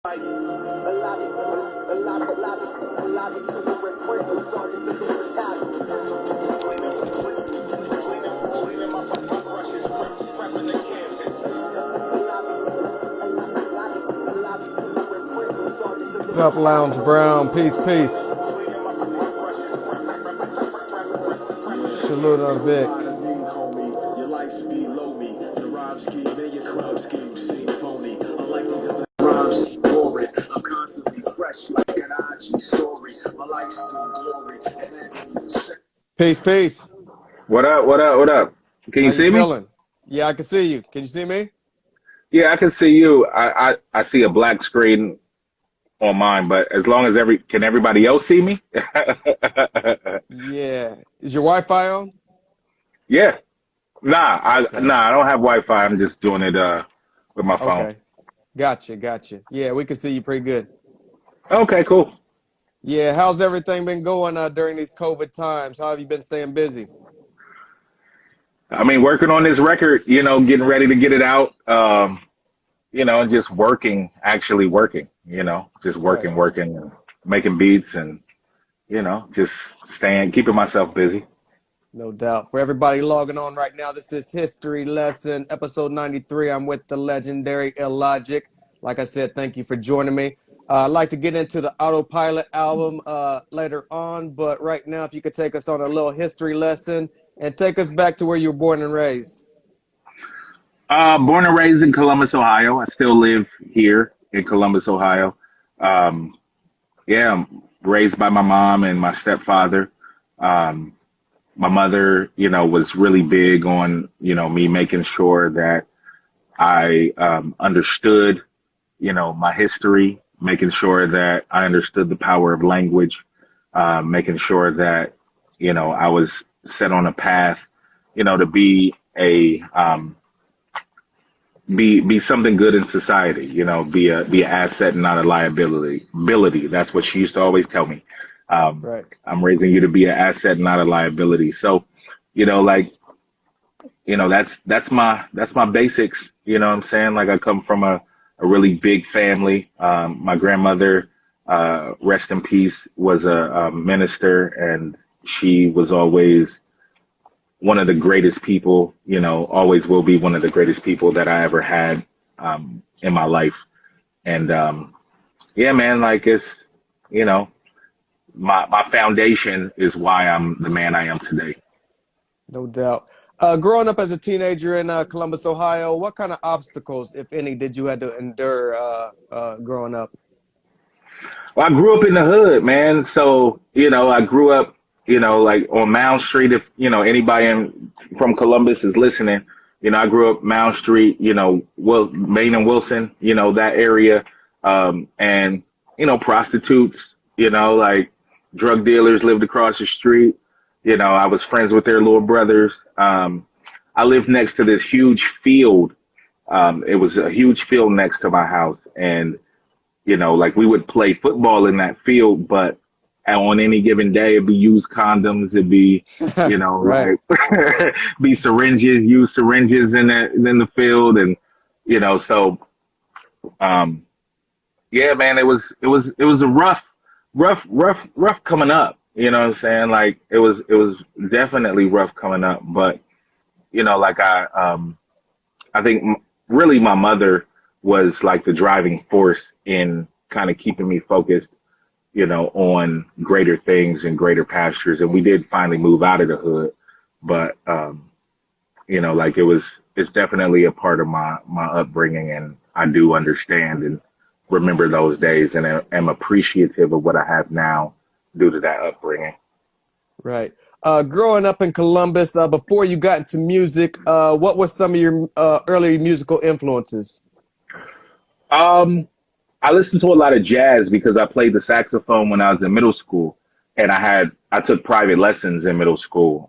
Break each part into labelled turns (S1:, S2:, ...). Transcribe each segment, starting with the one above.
S1: What up, Lounge Brown? Peace, peace. Salute on Vic.
S2: I'm constantly fresh like an IG story. My life's so glory.
S1: Peace, peace.
S3: What up? What up? What up? Can you see me?
S1: Feeling? Yeah, I can see you. Can you see me?
S3: Yeah, I can see you. I see a black screen on mine, but as long as can everybody else see me?
S1: Yeah. Is your Wi-Fi on?
S3: Yeah. Nah, I
S1: Okay.
S3: don't have Wi-Fi. I'm just doing it with my phone.
S1: Okay. Gotcha. Yeah, we can see you pretty good.
S3: Okay, cool.
S1: Yeah, how's everything been going during these COVID times? How have you been staying busy?
S3: I mean, working on this record, getting ready to get it out. And just actually working, just working, and making beats and, just keeping myself busy.
S1: No doubt. For everybody logging on right now, this is History Lesson, episode 93. I'm with the legendary Illogic. Like I said, thank you for joining me. I'd like to get into the Autopilot album later on, but right now, if you could take us on a little history lesson and take us back to where you were born and raised.
S3: Born and raised in Columbus, Ohio. I still live here in Columbus, Ohio. I'm raised by my mom and my stepfather. My mother, was really big on, me making sure that I understood, my history, making sure that I understood the power of language, making sure that, I was set on a path, to be be something good in society, be an asset and not a liability. That's what she used to always tell me.
S1: Right.
S3: I'm raising you to be an asset, not a liability. So, that's my basics. You know what I'm saying? Like I come from a really big family. My grandmother, rest in peace, was a minister, and she was always one of the greatest people, always will be one of the greatest people that I ever had in my life. And man, like it's, my foundation is why I'm the man I am today.
S1: No doubt. Growing up as a teenager in Columbus, Ohio, what kind of obstacles, if any, did you have to endure growing up?
S3: Well, I grew up in the hood, man. So, I grew up, like on Mound Street. If, anybody from Columbus is listening, I grew up Mound Street, Main and Wilson, that area. And, prostitutes, like drug dealers lived across the street. I was friends with their little brothers. I lived next to this huge field. It was a huge field next to my house. And, like we would play football in that field, but on any given day, it'd be used condoms. It'd be,
S1: Right.
S3: like be used syringes in the field. And, so, yeah, man, it was a rough coming up. You know what I'm saying? Like it was definitely rough coming up, but like I think really my mother was like the driving force in kind of keeping me focused, on greater things and greater pastures. And we did finally move out of the hood, but like it's definitely a part of my upbringing, and I do understand and remember those days, and am appreciative of what I have now due to that upbringing.
S1: Right. Growing up in Columbus, before you got into music, what were some of your early musical influences?
S3: I listened to a lot of jazz because I played the saxophone when I was in middle school, and I took private lessons in middle school.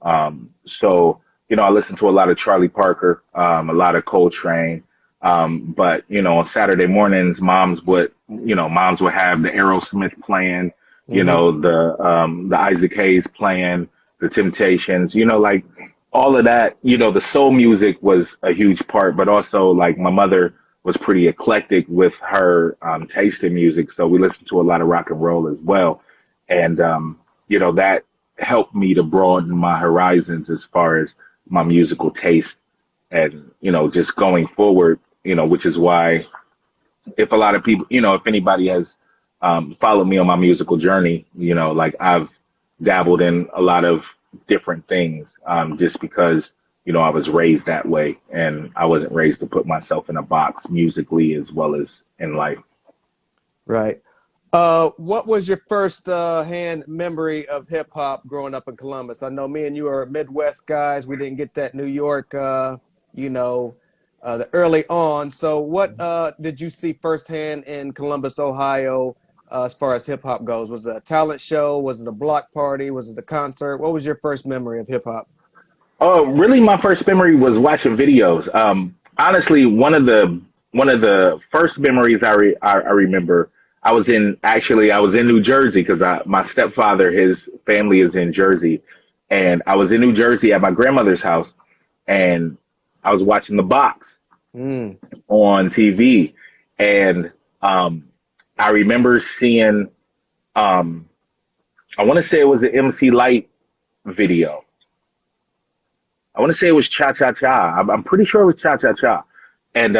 S3: So, I listened to a lot of Charlie Parker, a lot of Coltrane. But, on Saturday mornings, moms would have the Aerosmith playing, the Isaac Hayes playing, the Temptations, like all of that, the soul music was a huge part, but also like my mother was pretty eclectic with her taste in music. So we listened to a lot of rock and roll as well. And, that helped me to broaden my horizons as far as my musical taste and, just going forward, which is why if a lot of people, if anybody has followed me on my musical journey, like I've dabbled in a lot of different things just because, I was raised that way and I wasn't raised to put myself in a box musically as well as in life.
S1: Right. What was your first hand memory of hip hop growing up in Columbus? I know me and you are Midwest guys. We didn't get that New York, the early on. So what did you see firsthand in Columbus, Ohio, as far as hip hop goes? Was it a talent show? Was it a block party? Was it a concert? What was your first memory of hip hop?
S3: Oh, really? My first memory was watching videos. Honestly, one of the first memories I remember, I was in New Jersey because my stepfather, his family is in Jersey, and I was in New Jersey at my grandmother's house, and I was watching The Box on TV, and I remember seeing, I want to say it was an MC Light video. I want to say it was Cha Cha Cha. I'm pretty sure it was Cha Cha Cha. And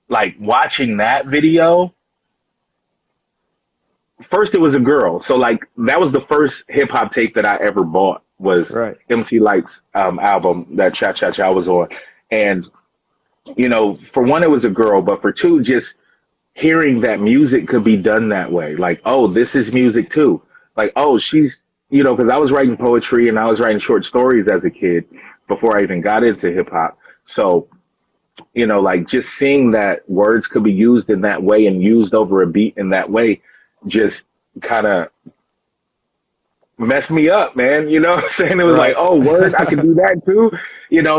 S3: like watching that video, first it was a girl. So like that was the first hip hop tape that I ever bought was
S1: Right.
S3: MC Light's album that Cha Cha Cha was on. And, for one, it was a girl, but for two, just hearing that music could be done that way. Like, oh, this is music too. Like, oh, she's, because I was writing poetry and I was writing short stories as a kid before I even got into hip hop. So, like just seeing that words could be used in that way and used over a beat in that way just kind of messed me up, man. You know what I'm saying? It was
S1: Right.
S3: like, oh, word, I can do that too.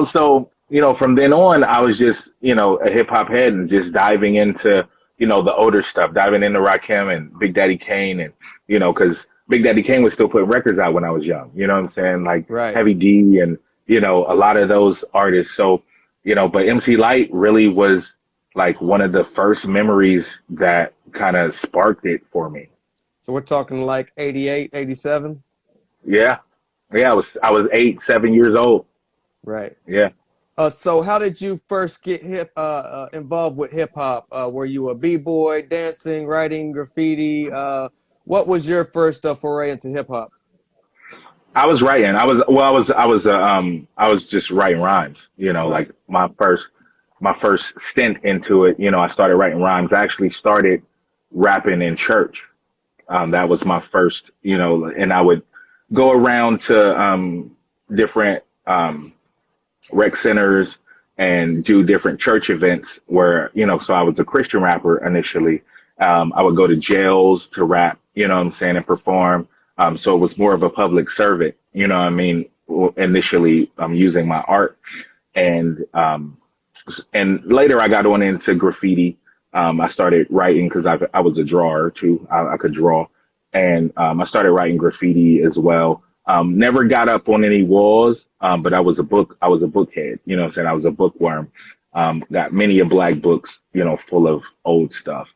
S3: So, from then on, I was just, a hip hop head and just diving into, the older stuff, diving into Rakim and Big Daddy Kane and, because Big Daddy Kane was still putting records out when I was young. You know what I'm saying? Like
S1: Right.
S3: Heavy D and, a lot of those artists. So, but MC Light really was like one of the first memories that kind of sparked it for me.
S1: So we're talking like 88, 87?
S3: Yeah. Yeah. I was 7 years old.
S1: Right.
S3: Yeah.
S1: So how did you first get involved with hip hop? Were you a b-boy, dancing, writing, graffiti? What was your first foray into hip hop?
S3: I was writing. I was just writing rhymes,
S1: Right.
S3: like my first stint into it, I started writing rhymes. I actually started rapping in church. That was my first, and I would go around to different rec centers and do different church events where, so I was a Christian rapper initially. I would go to jails to rap, what I'm saying, and perform. So it was more of a public servant, what I mean, initially using my art. And later I got on into graffiti. I started writing because I was a drawer too. I could draw. And I started writing graffiti as well. Never got up on any walls, but I was a bookhead, what I'm saying? I was a bookworm. Got many of black books, full of old stuff.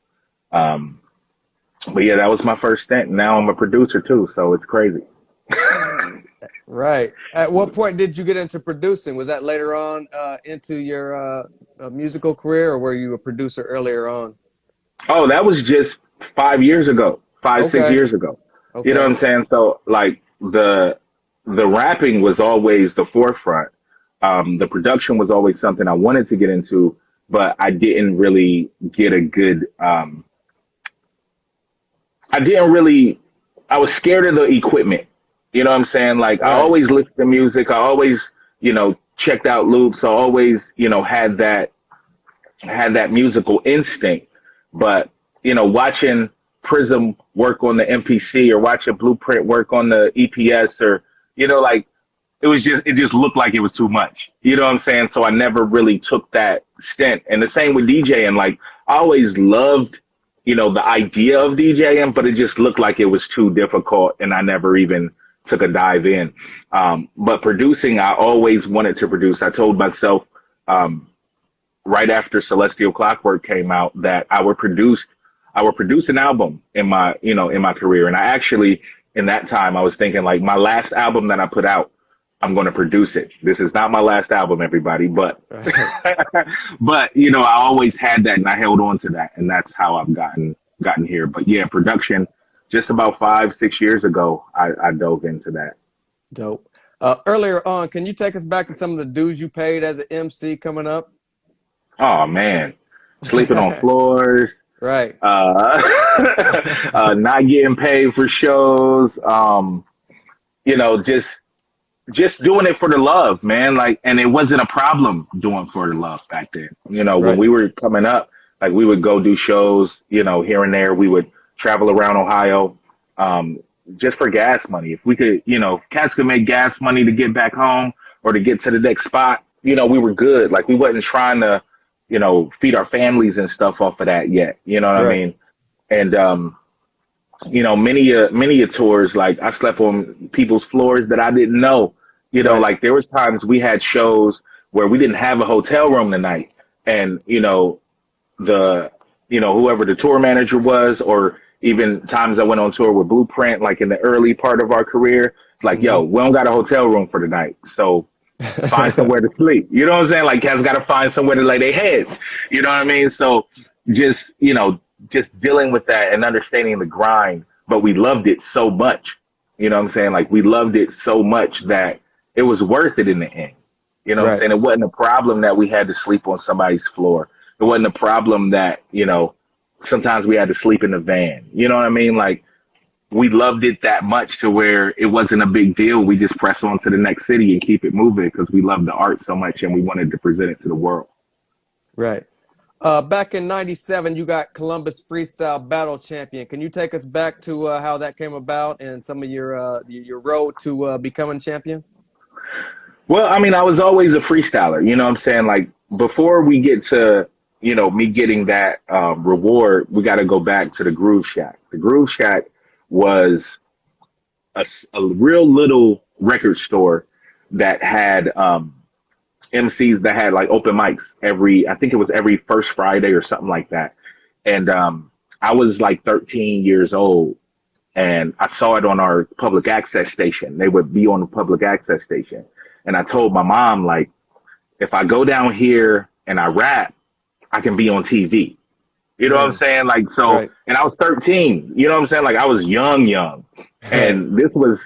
S3: But yeah, that was my first stint. Now I'm a producer too, so it's crazy.
S1: Right. At what point did you get into producing? Was that later on into your musical career, or were you a producer earlier on?
S3: Oh, that was just 5 years ago, 6
S1: Okay.
S3: years ago.
S1: Okay.
S3: You know what I'm saying? So like the rapping was always the forefront. The production was always something I wanted to get into, but I didn't really get a good, I was scared of the equipment. You know what I'm saying? Like I
S1: Right.
S3: always listened to music. I always, checked out loops. I always, had that musical instinct. But, watching Prism work on the MPC or watching Blueprint work on the EPS or, like it just looked like it was too much. You know what I'm saying? So I never really took that stint. And the same with DJing. Like I always loved, the idea of DJing, but it just looked like it was too difficult and I never even took a dive in. But producing, I always wanted to produce. I told myself, right after Celestial Clockwork came out that I would produce an album in my, in my career. And I actually, in that time, I was thinking like my last album that I put out, I'm going to produce it. This is not my last album, everybody, but, but, I always had that and I held on to that. And that's how I've gotten here. But yeah, production, just about 5-6 years ago, I dove into that.
S1: Dope. Earlier on, can you take us back to some of the dues you paid as an MC coming up?
S3: Oh man, sleeping on floors,
S1: Right.
S3: not getting paid for shows, just doing it for the love, man. Like, and it wasn't a problem doing for the love back then. When
S1: Right.
S3: we were coming up, like we would go do shows, here and there. We would travel around Ohio, just for gas money. If we could, cats could make gas money to get back home or to get to the next spot, we were good. Like we wasn't trying to, feed our families and stuff off of that yet. You know what I
S1: Right.
S3: mean? And, many a tours, like I slept on people's floors that I didn't know,
S1: Right.
S3: like there was times we had shows where we didn't have a hotel room the night and, whoever the tour manager was, or even times I went on tour with Blueprint, like in the early part of our career, it's like, yo, we don't got a hotel room for the night. So find somewhere to sleep. You know what I'm saying? Like cats got to find somewhere to lay their heads. You know what I mean? So just, just dealing with that and understanding the grind, but we loved it so much. You know what I'm saying? Like we loved it so much that it was worth it in the end. You know what I'm
S1: Right.
S3: saying? It wasn't a problem that we had to sleep on somebody's floor. It wasn't a problem that, sometimes we had to sleep in the van. You know what I mean? Like we loved it that much to where it wasn't a big deal. We just press on to the next city and keep it moving because we love the art so much and we wanted to present it to the world.
S1: Right. Back in '97, you got Columbus Freestyle Battle Champion. Can you take us back to how that came about and some of your road to becoming champion?
S3: Well, I mean, I was always a freestyler, you know what I'm saying? Like before we get to, me getting that reward, we got to go back to the Groove Shack. The Groove Shack was a real little record store that had MCs that had like open mics I think it was every first Friday or something like that. And I was like 13 years old and I saw it on our public access station. They would be on the public access station. And I told my mom, like, if I go down here and I rap, I can be on TV. You know what I'm saying? Like, so,
S1: Right.
S3: and I was 13, you know what I'm saying? Like I was young. And this was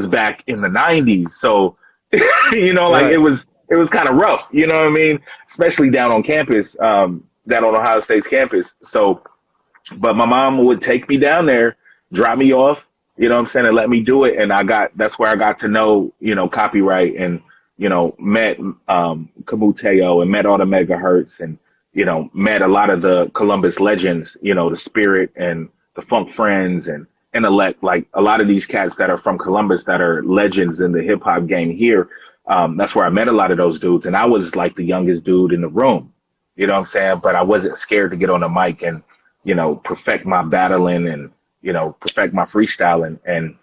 S3: back in the 90s. So, like
S1: Right.
S3: it was kind of rough, you know what I mean? Especially down on campus, down on Ohio State's campus. So, but my mom would take me down there, drop me off, you know what I'm saying, and let me do it. And that's where I got to know, copyright and, met Kamuteo and met all the megahertz and, met a lot of the Columbus legends, the Spirit and the Funk Friends and Intellect, like a lot of these cats that are from Columbus that are legends in the hip hop game here. That's where I met a lot of those dudes. And I was like the youngest dude in the room, you know what I'm saying? But I wasn't scared to get on the mic and, perfect my battling and, perfect my freestyling. And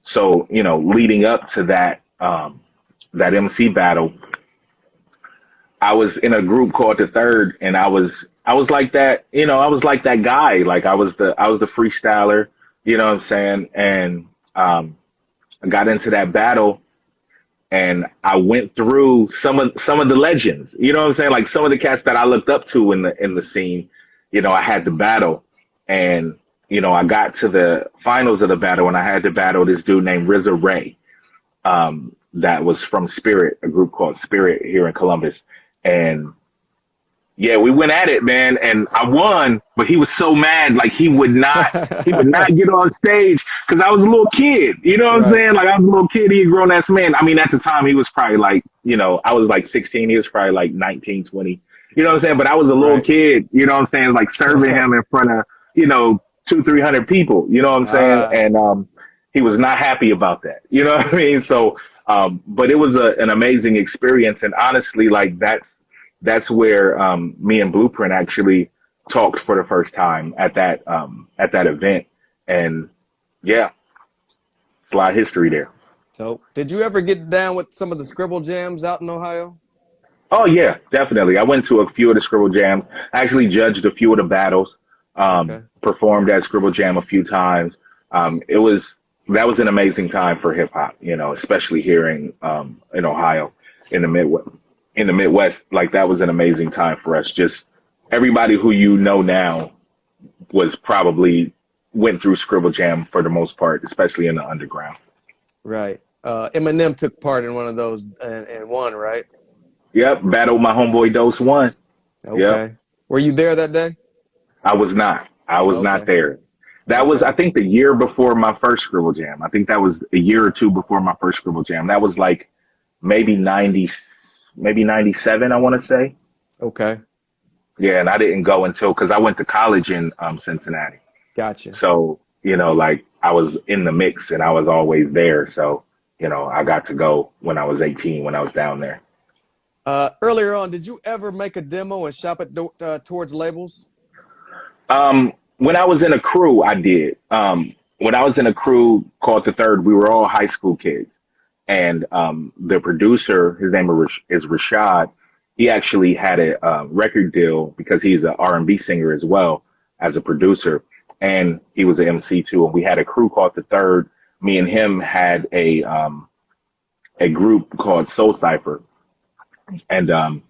S3: so, leading up to that, that MC battle, I was in a group called The Third and I was like that, I was like that guy. Like I was the freestyler, you know what I'm saying? And, I got into that battle and I went through some of the legends, you know what I'm saying? Like some of the cats that I looked up to in the scene, I had to battle and, I got to the finals of the battle and I had to battle this dude named RZA Ray, that was from Spirit, a group called Spirit here in Columbus. And yeah, we went at it, man, and I won, but he was so mad, like he would not get on stage because I was a little kid, you know what I'm
S1: Right.
S3: saying? Like I was a little kid, he a grown ass man. I mean, at the time he was probably like, I was like 16, he was probably like 19, 20, you know what I'm saying? But I was a little
S1: Right.
S3: kid, you know what I'm saying? Like serving him in front of, 200-300 people, you know what I'm saying? And he was not happy about that, you know what I mean? So, but it was an amazing experience, and honestly, like that's where me and Blueprint actually talked for the first time at that event, and yeah, it's a lot of history there.
S1: So, did you ever get down with some of the Scribble Jams out in Ohio?
S3: Oh yeah, definitely. I went to a few of the Scribble Jams. I actually judged a few of the battles.
S1: Okay.
S3: Performed at Scribble Jam a few times. It was that was an amazing time for hip hop. You know, especially here in Ohio, in the Midwest. In the Midwest, like that was an amazing time for us. Just everybody who you know now was probably went through Scribble Jam for the most part, especially in the underground.
S1: Right. Eminem took part in one of those and won, right?
S3: Yep, battled my homeboy Dose One. Yep.
S1: Okay. Were you there that day?
S3: I was not. I was not
S1: Okay.
S3: there. That was, I
S1: Okay.
S3: think, the year before my first Scribble Jam. I think that was a year or two before my first Scribble Jam. That was like maybe 90, maybe 97, I want to say.
S1: Okay.
S3: Yeah, and I didn't go until, because I went to college in Cincinnati.
S1: Gotcha.
S3: So, like I was in the mix and I was always there. So, I got to go when I was 18, when I was down there.
S1: Earlier on, did you ever make a demo and shop it towards labels?
S3: When I was in a crew, I did. When I was in a crew called The Third, we were all high school kids. And the producer, his name is Rashad. He actually had a record deal because he's an R&B singer as well as a producer. And he was an MC too. And we had a crew called The Third. Me and him had a group called Soul Cypher. And,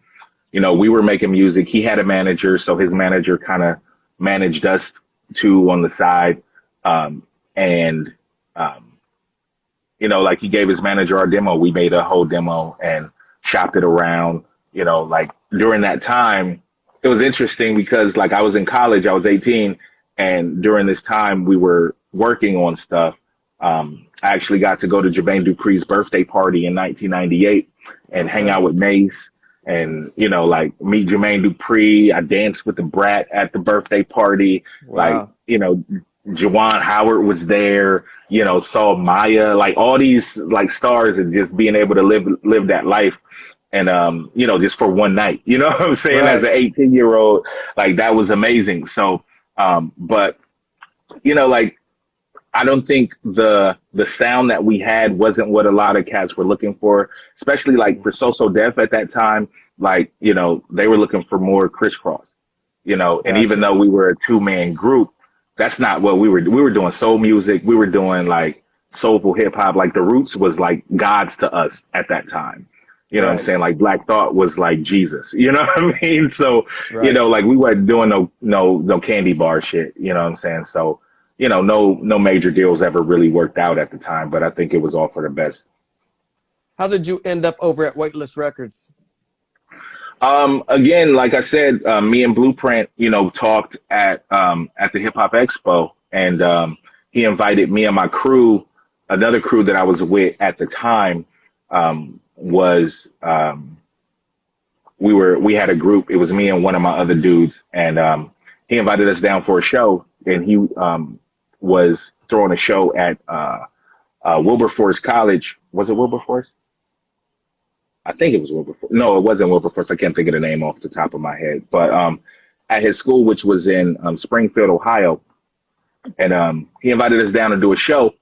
S3: we were making music. He had a manager. So his manager kind of managed us too on the side. And, like he gave his manager our demo. We made a whole demo and shopped it around, like during that time. It was interesting because like I was in college, I was 18. And during this time we were working on stuff. I actually got to go to Jermaine Dupri's birthday party in 1998 and hang
S1: Okay.
S3: out with Mace and, like meet Jermaine Dupri. I danced with the Brat at the birthday party. Like,
S1: Wow.
S3: Jawan Howard was there, saw Maya, like all these like stars and just being able to live that life. And, just for one night, you know what I'm saying? As
S1: Right.
S3: an 18-year-old, like that was amazing. So, but, like, I don't think the sound that we had wasn't what a lot of cats were looking for, especially like for So Def at that time. Like, they were looking for more crisscross, and even
S1: Gotcha.
S3: though we were a two-man group, that's not what we were. We were doing soul music. We were doing like soulful hip hop. Like the Roots was like gods to us at that time. You know what I'm
S1: Right.
S3: saying? Like Black Thought was like Jesus. You know what I mean? So,
S1: Right.
S3: like we weren't doing no candy bar shit. You know what I'm saying? So, no major deals ever really worked out at the time, but I think it was all for the best.
S1: How did you end up over at Weightless Records?
S3: Again, like I said, me and Blueprint, talked at the Hip Hop Expo, and he invited me and my crew, another crew that I was with at the time, was we had a group. It was me and one of my other dudes, and he invited us down for a show, and he was throwing a show at Wilberforce College. Was it Wilberforce? I think it was Wilberforce. No, it wasn't Wilberforce. I can't think of the name off the top of my head. But at his school, which was in Springfield, Ohio, and he invited us down to do a show.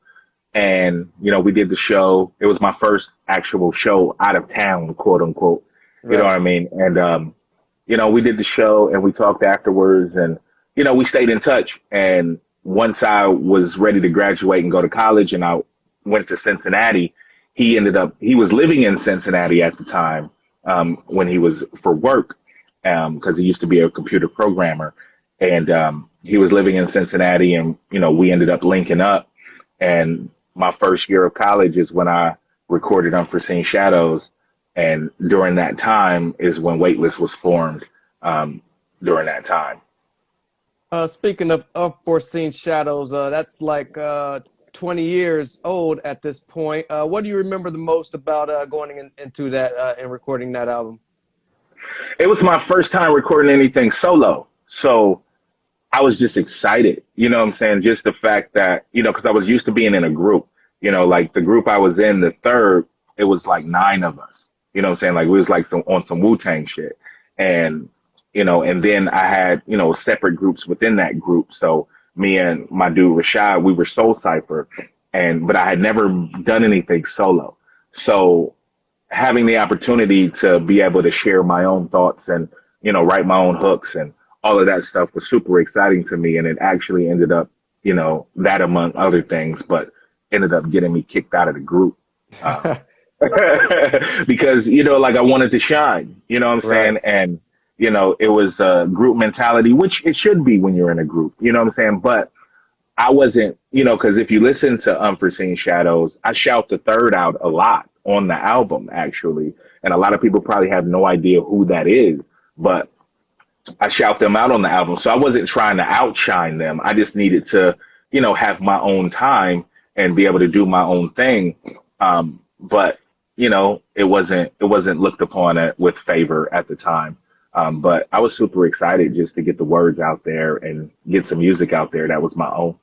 S3: And we did the show. It was my first actual show out of town, quote unquote. You know what
S1: Right.
S3: I mean? And we did the show and we talked afterwards, and we stayed in touch. And once I was ready to graduate and go to college, and I went to Cincinnati, he was living in Cincinnati at the time, when he was for work, because he used to be a computer programmer. And he was living in Cincinnati, and we ended up linking up. And my first year of college is when I recorded Unforeseen Shadows, and during that time is when Weightless was formed. During that time.
S1: Speaking of unforeseen shadows, that's like 20 years old at this point. What do you remember the most about going into that and recording that album?
S3: It was my first time recording anything solo. So I was just excited, you know what I'm saying? Just the fact that, because I was used to being in a group, like the group I was in, the Third, it was like 9 of us, you know what I'm saying? Like we was like on some Wu-Tang shit. And, and then I had, separate groups within that group. So me and my dude Rashad, we were Soul Cypher, but I had never done anything solo. So having the opportunity to be able to share my own thoughts and, write my own hooks and all of that stuff was super exciting to me. And it actually ended up, that among other things, but ended up getting me kicked out of the group. Because, like I wanted to shine, you know what I'm
S1: Right.
S3: saying? And, it was a group mentality, which it should be when you're in a group, you know what I'm saying? But I wasn't, because if you listen to Unforeseen Shadows, I shout the third out a lot on the album, actually. And a lot of people probably have no idea who that is, but I shout them out on the album. So I wasn't trying to outshine them. I just needed to, have my own time and be able to do my own thing. But, it wasn't looked upon with favor at the time. But I was super excited just to get the words out there and get some music out there that was my own.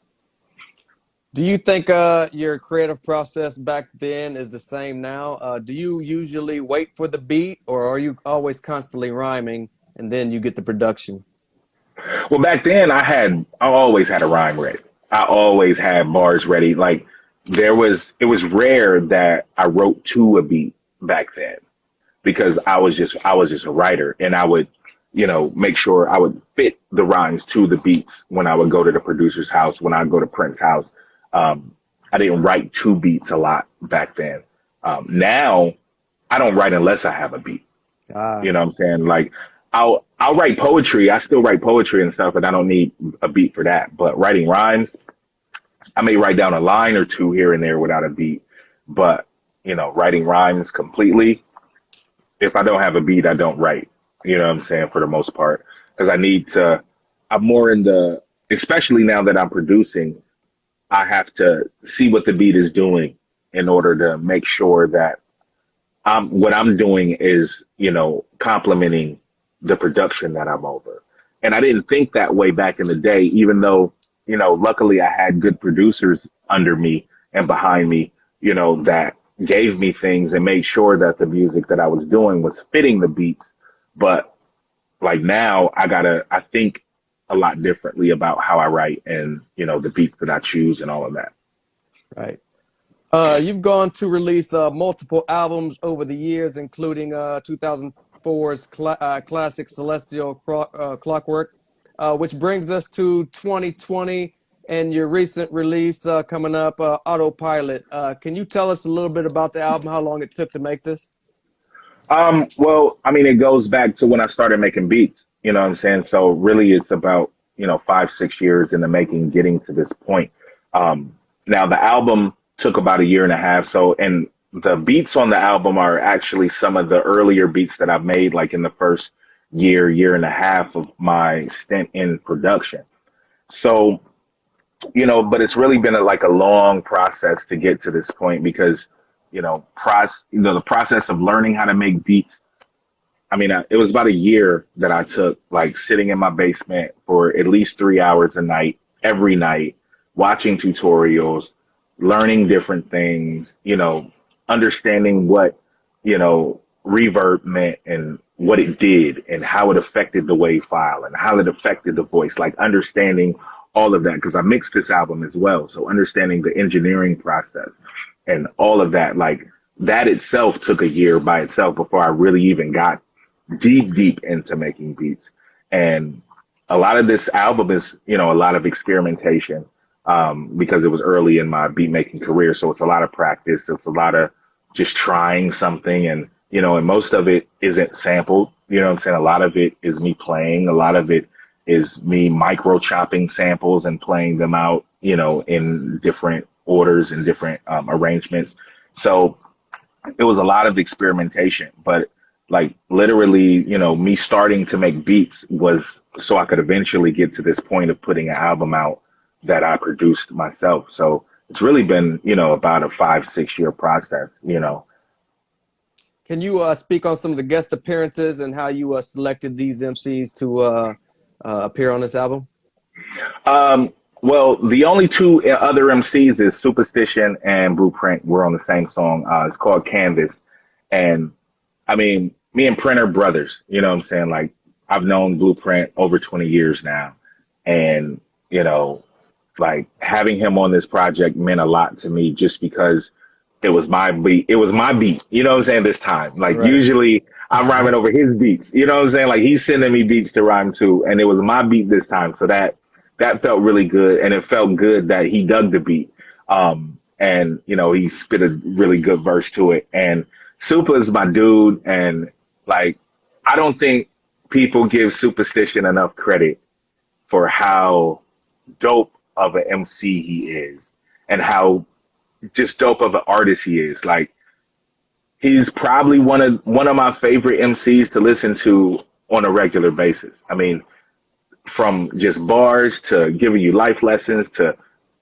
S1: Do you think your creative process back then is the same now? Do you usually wait for the beat, or are you always constantly rhyming and then you get the production?
S3: Well, back then I always had a rhyme ready. I always had bars ready. Like it was rare that I wrote to a beat back then because I was just a writer and I would, make sure I would fit the rhymes to the beats when I would go to the producer's house, when I go to Prince's house. I didn't write two beats a lot back then. Now I don't write unless I have a beat.
S1: Ah,
S3: You know what I'm saying? Like I'll write poetry. I still write poetry and stuff, and I don't need a beat for that. But writing rhymes, I may write down a line or two here and there without a beat. But, writing rhymes completely, if I don't have a beat, I don't write. You know what I'm saying? For the most part. Because I'm more in especially now that I'm producing, I have to see what the beat is doing in order to make sure that what I'm doing is, complementing the production that I'm over. And I didn't think that way back in the day, even though, luckily I had good producers under me and behind me, that gave me things and made sure that the music that I was doing was fitting the beats. But like now I think a lot differently about how I write and, the beats that I choose and all of that.
S1: right. You've gone to release multiple albums over the years, including 2004's classic Celestial Clockwork, which brings us to 2020 and your recent release coming up, Autopilot. Can you tell us a little bit about the album, how long it took to make this?
S3: Well, I mean, it goes back to when I started making beats, you know what I'm saying? So really it's about, 5, 6 years in the making, getting to this point. Now the album took about a year and a half. So, and the beats on the album are actually some of the earlier beats that I've made, like in the first year and a half of my stint in production. So, but it's really been like a long process to get to this point because, the process of learning how to make beats. I mean, it was about a year that I took, like sitting in my basement for at least 3 hours a night, every night, watching tutorials, learning different things, understanding what, reverb meant and what it did and how it affected the wave file and how it affected the voice, like understanding all of that because I mixed this album as well. So understanding the engineering process and all of that, like that itself took a year by itself before I really even got deep into making beats. And a lot of this album is, a lot of experimentation because it was early in my beat making career. So it's a lot of practice. It's a lot of just trying something and, and most of it isn't sampled. You know what I'm saying? A lot of it is me playing. A lot of it is me micro chopping samples and playing them out, in different orders and different arrangements. So it was a lot of experimentation, but like literally, me starting to make beats was so I could eventually get to this point of putting an album out that I produced myself. So it's really been, about a 5, 6 year process.
S1: Can you speak on some of the guest appearances and how you selected these MCs to appear on this album?
S3: Well, the only two other MCs is Superstition and Blueprint. We're on the same song. It's called Canvas. And I mean, me and Print are brothers, you know what I'm saying? Like I've known Blueprint over 20 years now. And, like having him on this project meant a lot to me just because it was my beat. It was my beat. You know what I'm saying? This time, like
S1: Right.
S3: usually I'm rhyming over his beats. You know what I'm saying? Like he's sending me beats to rhyme to, and it was my beat this time. So that felt really good, and it felt good that he dug the beat. And you know he spit a really good verse to it. And Super is my dude, and like I don't think people give Superstition enough credit for how dope of an MC he is, and how just dope of an artist he is. Like he's probably one of my favorite MCs to listen to on a regular basis. I mean, from just bars to giving you life lessons to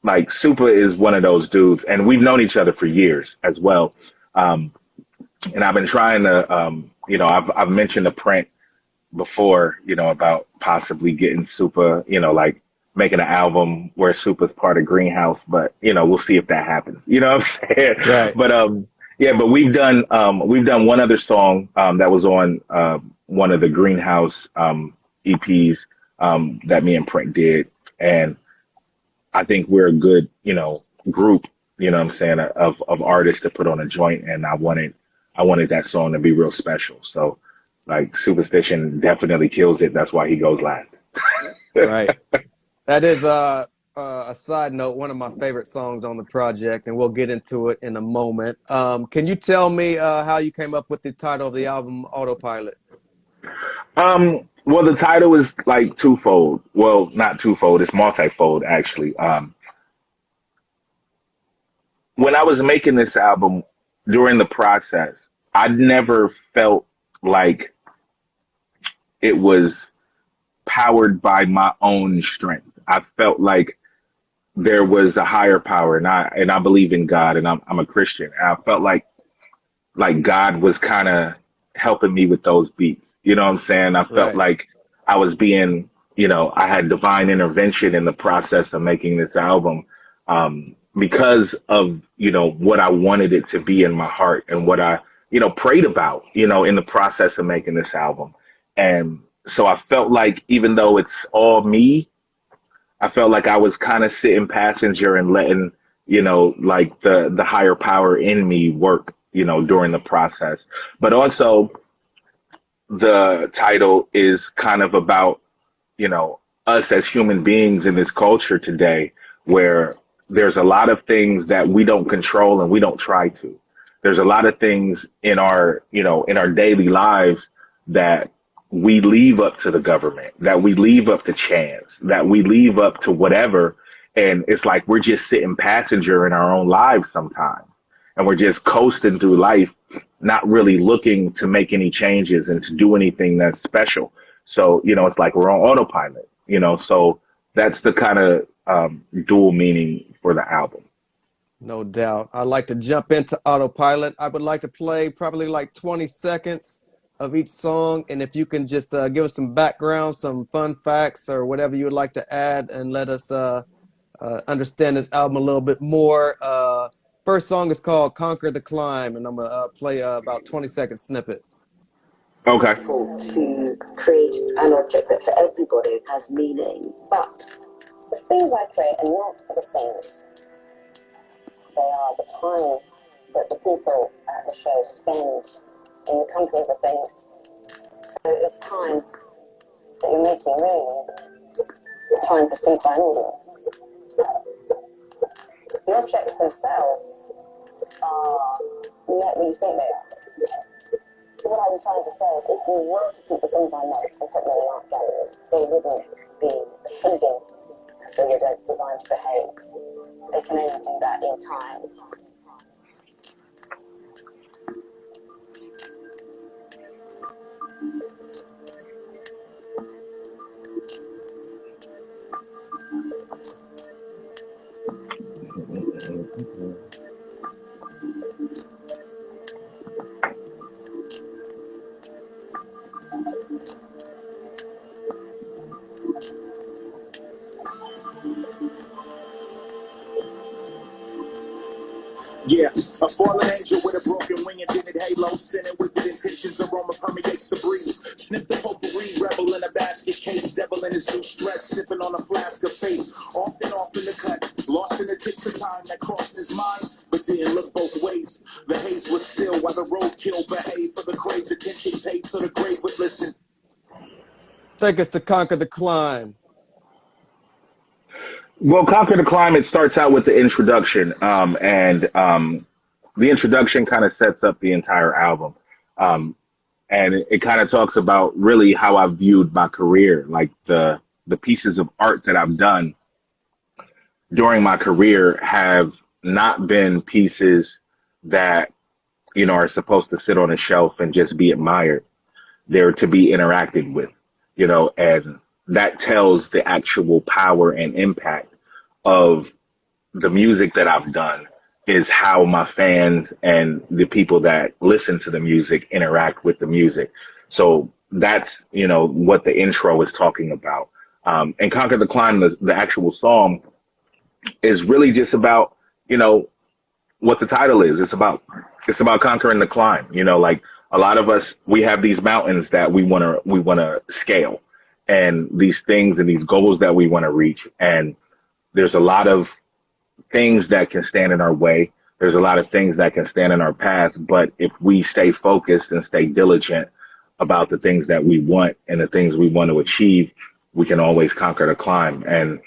S3: like Super is one of those dudes, and we've known each other for years as well. And I've been trying to, you know, I've mentioned the print before, you know, about possibly getting Super, you know, like making an album where Super's part of Greenhouse, but you know, we'll see if that happens. You know what I'm saying?
S1: Right.
S3: But yeah, but we've done one other song that was on one of the Greenhouse EPs that me and Print did, and I think we're a good, you know, group, you know what I'm saying, of artists to put on a joint, and I wanted that song to be real special. So like Superstition definitely kills it. That's why he goes last.
S1: Right. That is a side note, one of my favorite songs on the project, and we'll get into it in a moment. Can you tell me how you came up with the title of the album, Autopilot?
S3: Well, the title is like twofold. Well, not twofold, it's multifold actually. When I was making this album during the process, I never felt like it was powered by my own strength. I felt like there was a higher power, and I believe in God, and I'm a Christian. And I felt like God was kind of helping me with those beats. You know what I'm saying? I felt
S1: Right.
S3: like I was being, you know, I had divine intervention in the process of making this album, because of, you know, what I wanted it to be in my heart and what I, you know, prayed about, you know, in the process of making this album. And so I felt like even though it's all me, I felt like I was kind of sitting passenger and letting, you know, like the higher power in me work, you know, during the process. But also the title is kind of about, you know, us as human beings in this culture today, where there's a lot of things that we don't control and we don't try to. There's a lot of things in our, you know, in our daily lives that we leave up to the government, that we leave up to chance, that we leave up to whatever. And it's like we're just sitting passenger in our own lives sometimes. And we're just coasting through life, not really looking to make any changes and to do anything that's special. So, you know, it's like we're on autopilot, you know, so that's the kind of dual meaning for the album.
S1: No doubt. I'd like to jump into Autopilot. I would like to play probably like 20 seconds of each song. And if you can just give us some background, some fun facts or whatever you would like to add, and let us understand this album a little bit more. First song is called Conquer the Climb, and I'm going to play about 20-second snippet.
S3: Okay.
S4: To create an object that for everybody has meaning. But the things I create are not the things. They are the time that the people at the show spend in the company of the things. So it's time that you're making, really, time perceived by an audience. The objects themselves are not what you think they are. What I'm trying to say is, if we were to keep the things I make and put them in an art gallery, they wouldn't be behaving as they were designed to behave. They can only do that in time.
S2: Yeah, a fallen angel with a broken wing and tinted halo, sinning with good intentions, aroma permeates the breeze. Snip the potpourri, rebel in a basket case, devil in his new stress, sipping on a flask of faith. Often off in the cut, lost in the ticks of time that crossed his mind, but didn't look both ways.
S1: Take us to Conquer the Climb.
S3: Well, Conquer the Climb, it starts out with the introduction, and the introduction kind of sets up the entire album. And it kind of talks about really how I viewed my career, like the pieces of art that I've done during my career have not been pieces that, you know, are supposed to sit on a shelf and just be admired. They're to be interacted with, you know, and that tells the actual power and impact of the music that I've done is how my fans and the people that listen to the music interact with the music. So that's, you know, what the intro is talking about. And Conquer the Climb, the actual song, is really just about, you know, what the title is. It's about conquering the climb. You know, like a lot of us, we have these mountains that we wanna scale, and these things and these goals that we want to reach. And there's a lot of things that can stand in our way. There's a lot of things that can stand in our path. But if we stay focused and stay diligent about the things that we want and the things we want to achieve, we can always conquer the climb. And,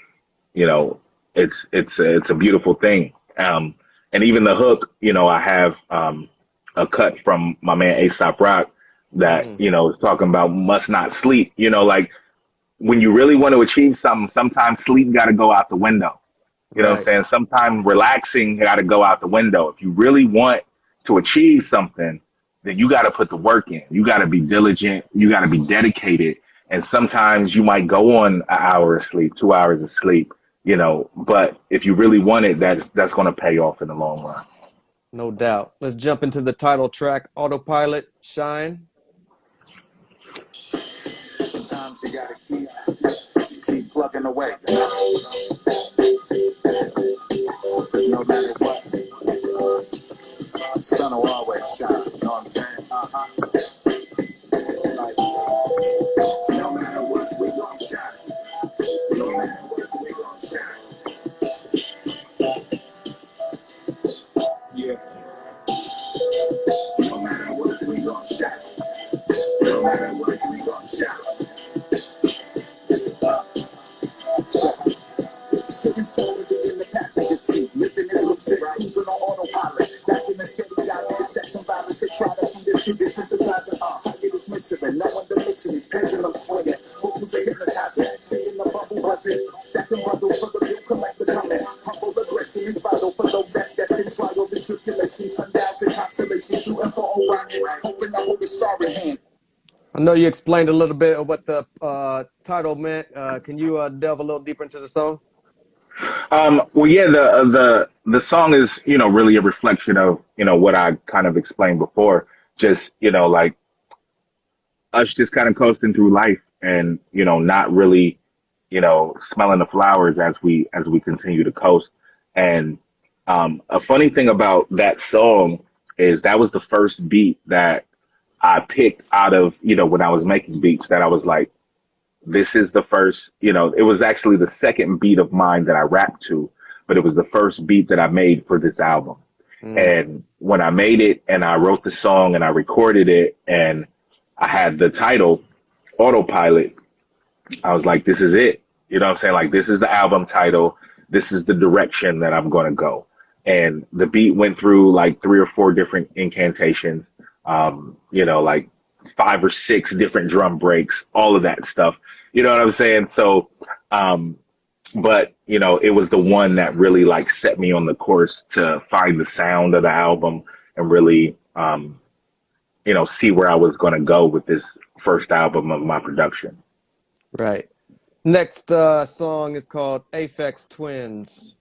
S3: you know, it's a beautiful thing. And even the hook, you know, I have a cut from my man Ascot Rock that, you know, is talking about must not sleep. You know, like when you really want to achieve something, sometimes sleep got to go out the window. You know what I'm saying? Sometimes relaxing got to go out the window. If you really want to achieve something, then you got to put the work in. You got to be diligent. You got to be dedicated. And sometimes you might go on an hour of sleep, 2 hours of sleep, you know, but if you really want it, that's going to pay off in the long run.
S1: No doubt. Let's jump into the title track, Autopilot Shine.
S2: Sometimes you gotta keep plugging away. Cause no matter what, the sun will always shine. You know what I'm saying? Like, no matter what, we gon' shine. No matter what, we gon' shine. Yeah. No matter what, we gon' shine. No matter what, we gon' shine. Sitting solidly in the passenger seat, living this lipstick, cruising on autopilot. Back in the steady diet of sex and violence, they try to feed us to desensitize us. Target is missing, and no one the mission is pendulum swinging. Focus a hypnotizer, stay in the bubble buzzing. Stacking bundles for the bill collector coming. Humble aggression is vital for those that's destined trials and tribulations. Sundowns and constellations, shooting for Orion, hoping I hold the star in hand.
S1: I know you explained a little bit of what the title meant. Can you delve a little deeper into the song?
S3: Well, yeah, the song is, you know, really a reflection of, you know, what I kind of explained before. Just, you know, like us just kind of coasting through life and, you know, not really, you know, smelling the flowers as we continue to coast. And a funny thing about that song is that was the first beat that I picked out of, you know, when I was making beats, that I was like, this is the first, you know, it was actually the second beat of mine that I rapped to, but it was the first beat that I made for this album. And when I made it and I wrote the song and I recorded it and I had the title Autopilot, I was like, this is it. You know what I'm saying? Like, this is the album title. This is the direction that I'm going to go. And the beat went through like 3 or 4 different incantations, you know, like 5 or 6 different drum breaks, all of that stuff. You know what I'm saying? So, but, you know, it was the one that really like set me on the course to find the sound of the album and really, you know, see where I was going to go with this first album of my production.
S1: Right. Next song is called Aphex Twins.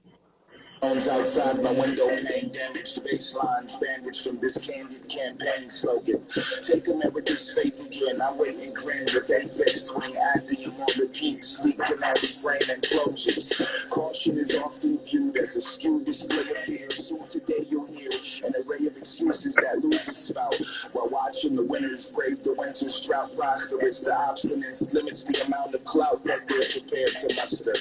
S2: Outside my window, pane damaged baselines, bandaged from this candid campaign slogan. Take America's faith again. I wait and grin with Aphex Twin acting on repeat. Sleep canary frame and closures. Caution is often viewed as a skewed display of fear. Soon today you'll hear an array of excuses that lose its spout while watching the winners brave the winter's drought. Prosperous, the obstinance limits the amount of clout that they're prepared to muster.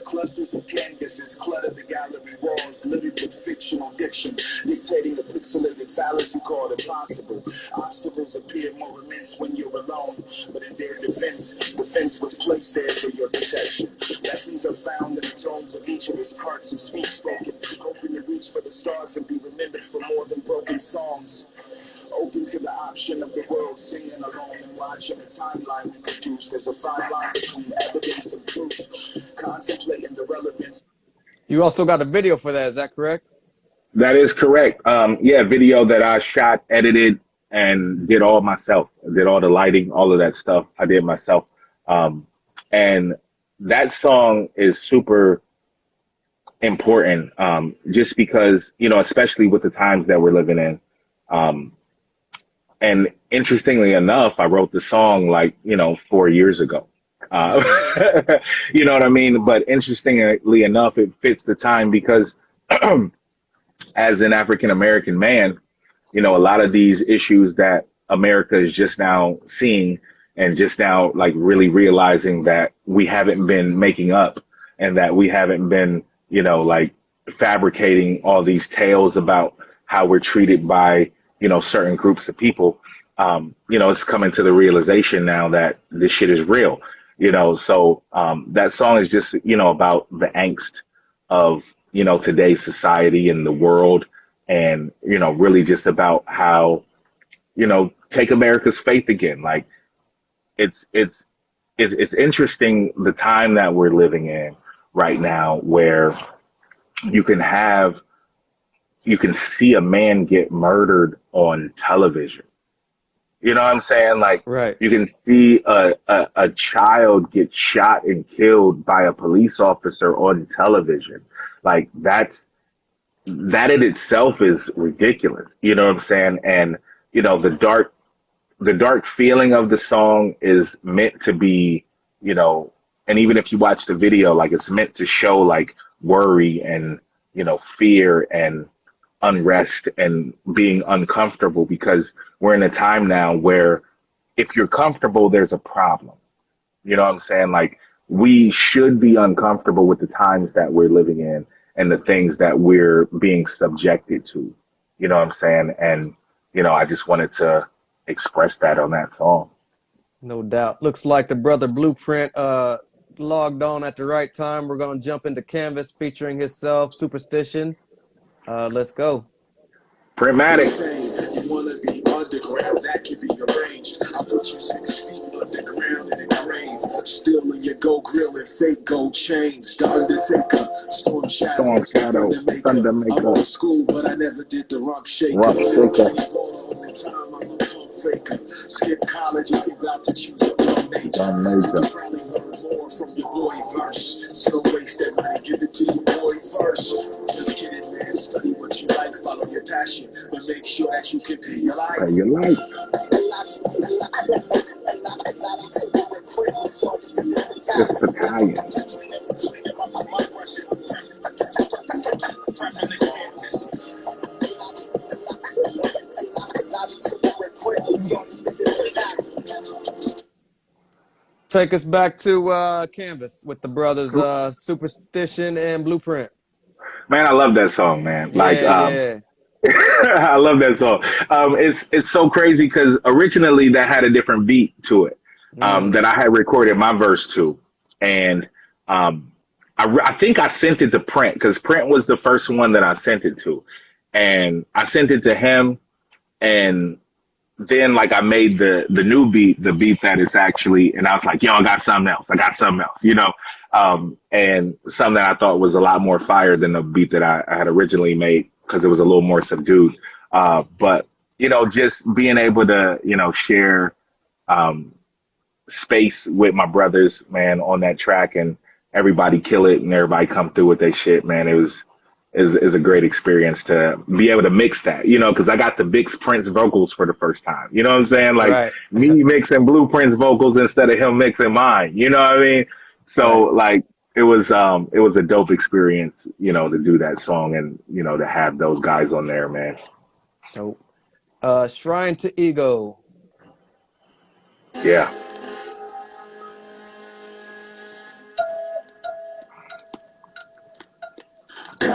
S2: Clusters of candy canvases clutter the gallery walls, littered with fictional diction, dictating a pixelated fallacy called impossible. Obstacles appear more immense when you're alone, but in their defense, the fence was placed there for your protection. Lessons are found in the tones of each of his parts of speech spoken, hoping to reach for the stars and be remembered for more than broken songs. Open to the option of the world singing alone and watching the timeline we produced. There's a fine line between evidence and proof, contemplating the relevance.
S1: You also got a video for that, is that correct?
S3: That is correct. Yeah, video that I shot, edited, and did all myself. Did all the lighting, all of that stuff. I did myself. And that song is super important, just because, you know, especially with the times that we're living in. And interestingly enough, I wrote the song like, you know, 4 years ago. You know what I mean? But interestingly enough, it fits the time because as an African American man, you know, a lot of these issues that America is just now seeing and just now like really realizing that we haven't been making up and that we haven't been, you know, like fabricating all these tales about how we're treated by, you know, certain groups of people. You know, it's coming to the realization now that this shit is real, you know. So that song is just, you know, about the angst of, you know, today's society and the world, and, you know, really just about how, you know, take America's faith again. Like it's interesting the time that we're living in right now, where you can see a man get murdered on television. You know what I'm saying? Like,
S1: Right.
S3: you can see a child get shot and killed by a police officer on television. Like, that in itself is ridiculous. You know what I'm saying? And, you know, the dark feeling of the song is meant to be, you know, and even if you watch the video, like, it's meant to show like worry and, you know, fear and unrest and being uncomfortable, because we're in a time now where if you're comfortable, there's a problem. You know what I'm saying? Like, we should be uncomfortable with the times that we're living in and the things that we're being subjected to. You know what I'm saying? And, you know, I just wanted to express that on that song.
S1: No doubt. Looks like the brother Blueprint logged on at the right time. We're going to jump into Canvas featuring himself, Superstition. Let's go.
S3: Printmatic.
S2: You wanna be underground, that can be arranged. I'll put you 6 feet underground in a grave. Still in your gold grill and fake gold chains. The Undertaker, Storm Shadow,
S3: Thunder
S2: I'm
S3: Maker,
S2: old school, but I never did the rump shaker.
S3: Rump Shaker.
S2: Plenty ball the only time I'm a pump faker. Skip college if you got to choose a dumb major.
S3: Gun
S2: You
S3: Major.
S2: can probably learn more from your boy verse. So don't waste that money, give it to your boy first. Just kidding, man. Study what you like, follow your passion, but make sure that you can pay your
S3: Pay
S2: lights.
S3: your lights. It's battalion.
S1: Take us back to Canvas with the brothers Superstition and Blueprint.
S3: Man, I love that song, man. Like,
S1: Yeah.
S3: I love that song. It's so crazy because originally that had a different beat to it, that I had recorded my verse to, and I think I sent it to Print because Print was the first one that I sent it to, and I sent it to him, and then like I made the new beat, the beat that is actually, and I was like, yo, I got something else, you know, and something that I thought was a lot more fire than the beat that I had originally made, because it was a little more subdued. But, you know, just being able to, you know, share space with my brothers, man, on that track, and everybody kill it and everybody come through with their shit, man. It was is a great experience to be able to mix that, you know, because I got to mix Prince vocals for the first time. You know what I'm saying? Like,
S1: Right.
S3: me mixing Blueprint's vocals instead of him mixing mine. You know what I mean? So like, it was a dope experience, you know, to do that song and, you know, to have those guys on there, man.
S1: Dope. Shrine to Ego.
S3: Yeah.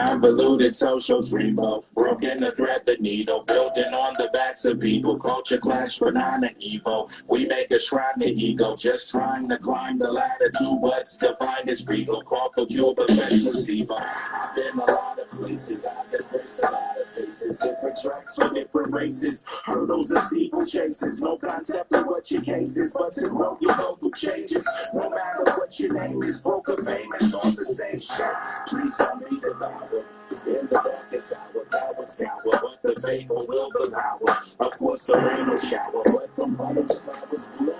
S2: Convoluted social dreamboat, broken to thread the needle, building on the backs of people. Culture clash, banana evil. We make a shrine to ego, just trying to climb the ladder to what's defined as regal. Call for cure, but fed placebo. I've been a lot of places, I've embraced a lot of faces, different tracks for different races, hurdles and steeple chases. No concept of what your case is, but to know your local changes. No matter what your name is, broke or famous, on the same show. Please don't be devoured. In the darkest hour, cowards cower, but the faithful will the power. Of course, the rain will shower, but from bottom's flowers bloom.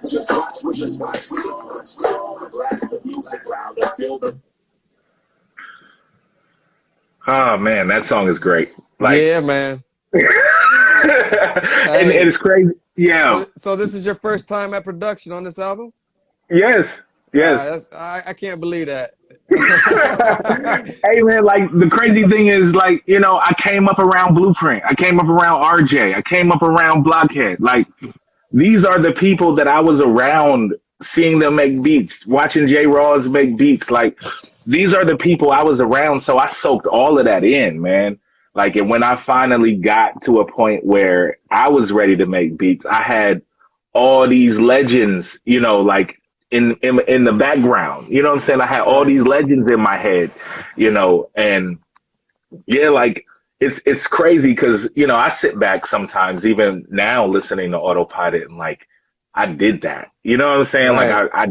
S2: Just watch, we just watch, we just watch. Blast the music loud and feel the.
S3: Oh man, that song is great. Like,
S1: Yeah, man.
S3: and
S1: Hey,
S3: it's crazy. Yeah.
S1: so this is your first time at production on this album?
S3: Yes. Yes.
S1: I can't believe that.
S3: Hey man, like the crazy thing is, like, you know, I came up around Blueprint. I came up around RJ. I came up around Blockhead. Like, these are the people that I was around, seeing them make beats, watching J. Rawls make beats. Like, these are the people I was around. So I soaked all of that in, man. Like, and when I finally got to a point where I was ready to make beats, I had all these legends, you know, like in the background. You know what I'm saying? I had all these legends in my head, you know, and yeah, like it's crazy because, you know, I sit back sometimes, even now listening to Autopilot, and like, I did that. You know what I'm saying?
S1: Right.
S3: Like I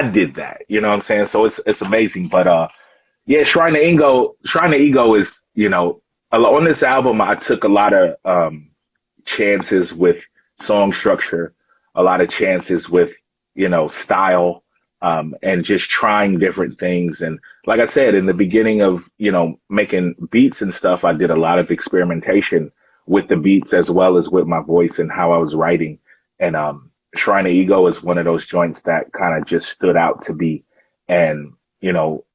S3: did that. You know what I'm saying? So it's amazing. But yeah, Shrine to Ego is, you know, on this album I took a lot of chances with song structure, a lot of chances with, you know, style, and just trying different things. And like I said, in the beginning of, you know, making beats and stuff, I did a lot of experimentation with the beats as well as with my voice and how I was writing. And Shrine to Ego is one of those joints that kind of just stood out to me. And, you know,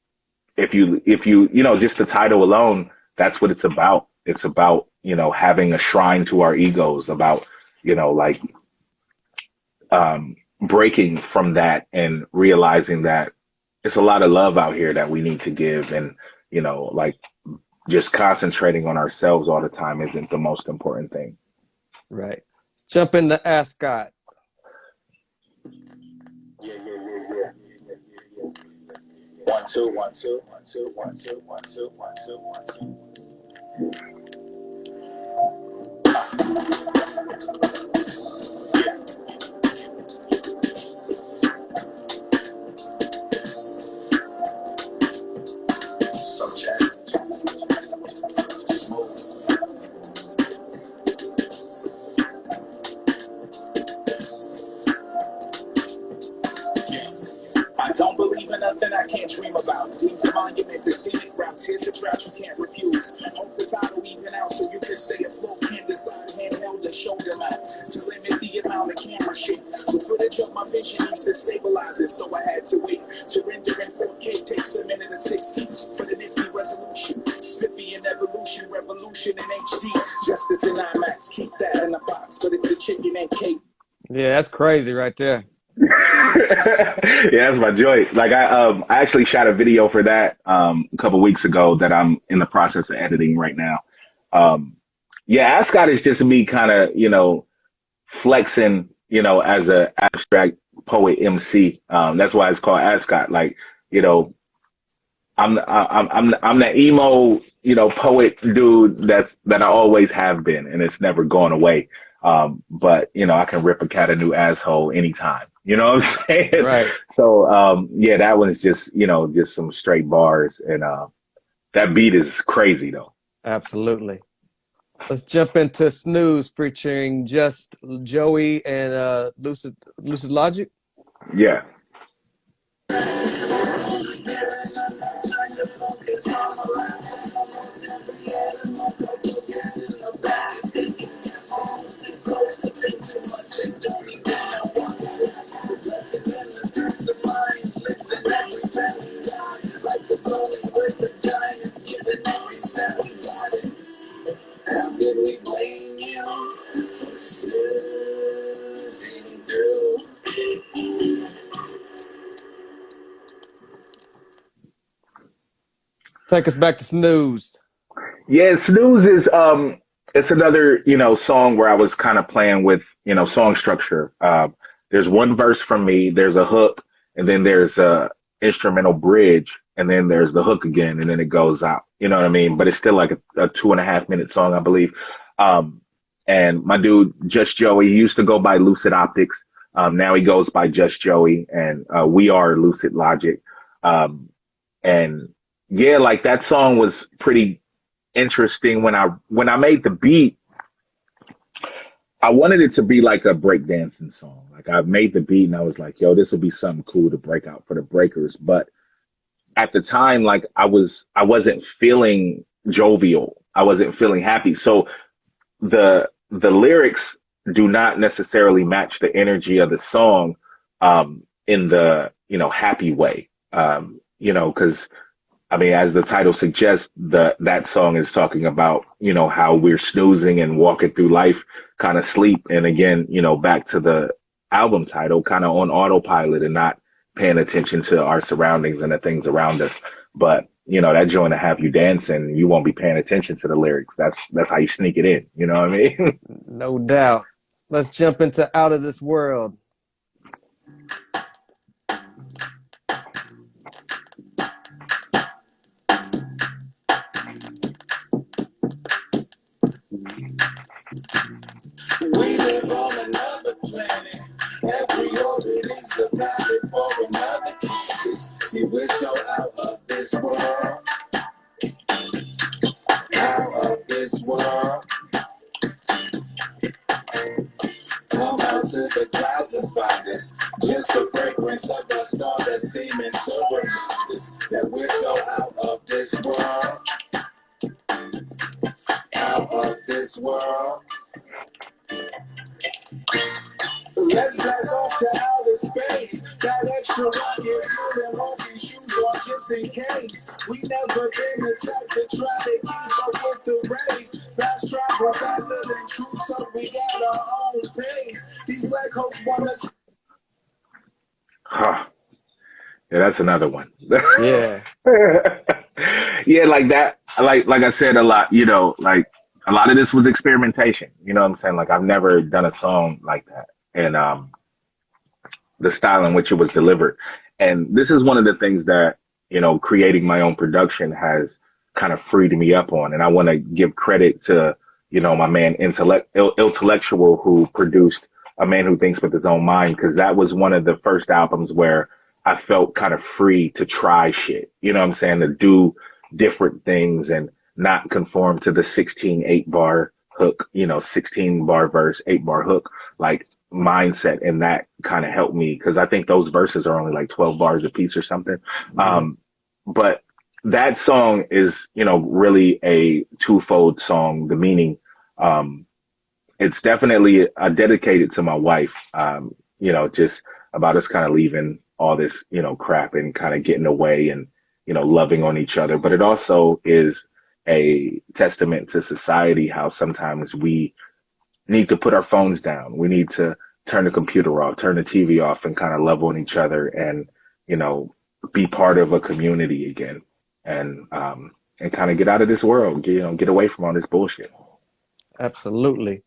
S3: if you, you know, just the title alone, that's what it's about. It's about, you know, having a shrine to our egos, about, you know, like, breaking from that and realizing that it's a lot of love out here that we need to give. And, you know, like, just concentrating on ourselves all the time isn't the most important thing.
S1: Right. Let's jump into Ascot.
S2: Yeah. 1 2 1 2 1 2 1 2 1 2 1 2 1 2. Yeah. So jazz. Smooth. I don't believe in nothing I can't dream about. Deep the monument to scenic routes. Here's a drought you can't refuse. Hope the tide will even out so you can stay afloat. Can't decide handheld or shoulder mount to limit the amount of camera shit. The footage of my vision needs to stabilize it, so I had to wait. To render in 4K takes a minute and 60 for the nifty resolution. Spiffy in evolution, revolution in HD. Justice in IMAX, keep that in the box. But if the chicken ain't cake.
S1: Yeah, that's crazy right there.
S3: Yeah, that's my joint. Like, I actually shot a video for that a couple weeks ago that I'm in the process of editing right now. Yeah, Ascot is just me kind of, you know, flexing, you know, as a abstract poet MC. That's why it's called Ascot. Like, you know, I'm that emo, you know, poet dude that I always have been, and it's never gone away. But, you know, I can rip a cat a new asshole anytime. You know what I'm saying?
S1: Right.
S3: So, yeah, that one's just, you know, just some straight bars. And that beat is crazy, though.
S1: Absolutely. Let's jump into Snooze featuring Just Joey and Lucid Logic.
S3: Yeah.
S2: How could we blame you for snoozing through?
S1: Take us back to Snooze.
S3: Yeah, Snooze is it's another, song where I was kind of playing with, song structure. There's one verse from me, there's a hook, and then there's a instrumental bridge, and then there's the hook again, and then it goes out. You know what I mean? But it's still like a 2.5 minute song, I believe. And my dude, Just Joey, he used to go by Lucid Optics. Now he goes by Just Joey, and we are Lucid Logic. And yeah, like that song was pretty interesting. When I made the beat, I wanted it to be like a breakdancing song. Like I made the beat and I was like, yo, this would be something cool to break out for the breakers. But at the time, like I wasn't feeling jovial. I wasn't feeling happy. So the lyrics do not necessarily match the energy of the song in the, happy way. Because I mean, as the title suggests, that song is talking about, how we're snoozing and walking through life, kind of sleep. And again, back to the album title, kind of on autopilot and not paying attention to our surroundings and the things around us. But, that joint to have you dancing, you won't be paying attention to the lyrics. That's how you sneak it in. You know what I mean?
S1: No doubt. Let's jump into Out of This World.
S2: We live on another planet. Every orbit is the pilot for another campus. See, we're so out of this world. Out of this world. Come out to the clouds and find us. Just the fragrance of a star that's seeming to remind us that we're so out of this world. Out of this world. Let's blast off to outer space. That extra rocket fuel and walking shoes on just in case. We never been the type to try to keep up with the race. Fast travel faster than troops, so we got our own pace. These black holes want us.
S3: Huh. Yeah, that's another one.
S1: Yeah.
S3: Yeah, like that. Like I said a lot, like a lot of this was experimentation. You know what I'm saying? Like I've never done a song like that. And the style in which it was delivered. And this is one of the things that, creating my own production has kind of freed me up on. And I want to give credit to, my man Intellectual, who produced A Man Who Thinks With His Own Mind, because that was one of the first albums where I felt kind of free to try shit. You know what I'm saying? To do different things and not conform to the 16 8-bar hook, 16 bar verse, 8-bar hook. Like, mindset, and that kind of helped me because I think those verses are only like 12 bars a piece or something. But that song is, really a twofold song. The meaning, it's definitely dedicated to my wife, just about us kind of leaving all this, crap and kind of getting away and, loving on each other. But it also is a testament to society, how sometimes we need to put our phones down. We need to turn the computer off, turn the TV off, and kind of love on each other and, be part of a community again and kind of get out of this world, get away from all this bullshit.
S1: Absolutely.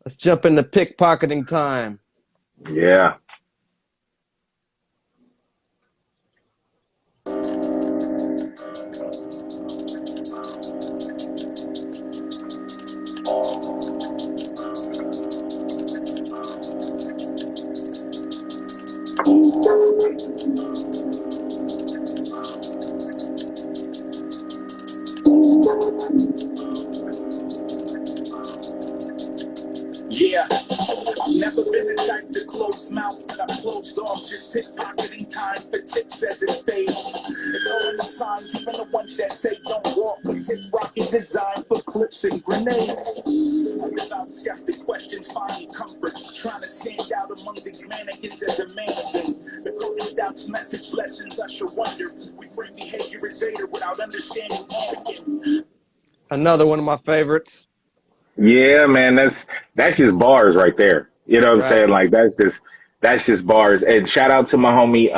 S1: Let's jump into pickpocketing time.
S3: Yeah.
S2: Yeah, I've never been the type to close mouth, but I'm closed off. Just pickpocketing time for tips as it fades. Ignoring the signs, even the ones that say don't walk. Cause hip rocket designed for clips and grenades. I live out skeptic questions, finding comfort. Trying to stand out among these mannequins as a man. The coding doubts, message lessons, usher wonder. We bring behavior as Vader without understanding Anakin.
S1: Another one of my favorites.
S3: Yeah, man, that's just bars right there. You know what I'm saying? Like that's just bars. And shout out to my homie